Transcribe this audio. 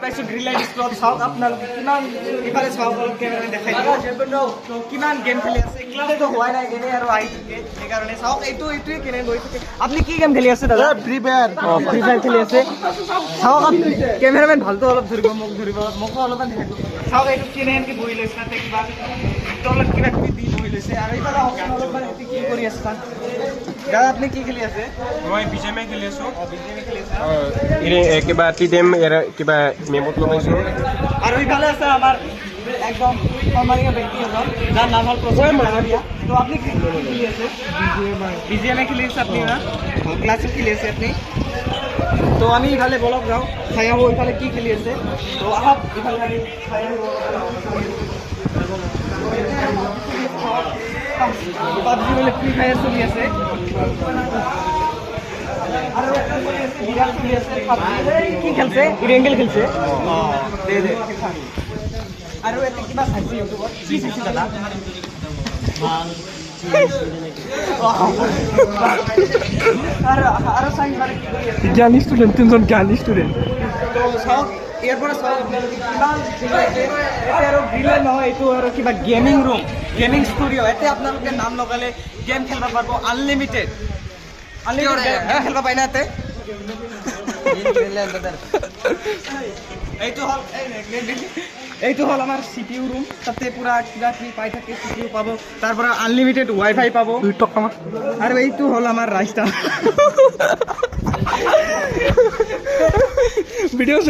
পাইছোঁ green light spot চাওক আপোনালোকে কিমান ইফালে চাওক অলপ কেমেৰা দেখাই দিব তো কিমান গেম খেলি আছে এইগিলাতো হোৱাই নাই এনেই আৰু আহি থাকে সেইকাৰণে চাওক এইটোৱে কেনে গৈ থাকে আপুনি কি গেম খেলি আছে দাদা ফ্ৰী ফায়াৰ ফ্ৰী ফায়াৰ খেলি আছে চাওক আপুনি কেমেৰামেন ভালটো অলপ ধৰিব মোকো অলপমান দেখাই দিব চাওক এইটো কেনেকৈ বহি লৈছে তাতে কিবা তলত কিবা কিবি দি বহি লৈছে আৰু এইফালে অলপমান কি কৰি আছে তাত দাদা আপুনি কি খেলি আছে মই বিজেমে খেলি আছোঁ বিজেপি খেলি আছে কিবা টিডেম কিবা মেমত লগাইছোঁ আৰু ইফালে আছে আমাৰ একদম সন্মানীয় ব্যক্তি এজন যাৰ নাম হ'ল প্ৰচুৰ মানৱীয়া তো আপুনি কি খেলি আছে বিজিএমে খেলি আছে আপুনি না ক্লাছো খেলি আছে আপুনি তো আমি ইফালে বলক যাওঁ চাই আহোঁ ইফালে কি খেলি আছে তো আহক ইফালে আমি চাই আহোঁ পাবজি বোলে ফ্ৰী ফায়াৰ চলি আছে আৰু বিৰাট চলি আছে কি খেলছে ইৰেংগেল খেলছে দে আৰু এটা কিবা চাইছে ইউটিউবত কি চাইছে দাদা আৰু চাই মানে কি কৰি আছে জ্ঞানী ষ্টুডেণ্ট তিনিজন জ্ঞানী ষ্টুডেণ্ট তো চাওক ইয়াৰ পৰা চাওক আপোনালোকে কিমান আছে এতিয়া আৰু গ্ৰীণ নহয় এইটো আৰু কিবা গেমিং ৰুম গেমিং ষ্টুডিঅ' এতিয়া আপোনালোকে নাম লগালে গেম খেলিব পাৰিব আনলিমিটেড খেলিব পাই না ইয়াতে এইটো হ'ল আমাৰ চি পি ইউ ৰুম তাতে পূৰা কিবা কিবি পাই থাকে চি পি ইউ পাব তাৰ পৰা আনলিমিটেড ৱাইফাই পাব আৰু এইটো হ'ল আমাৰ ৰাস্তা ভিডিঅ'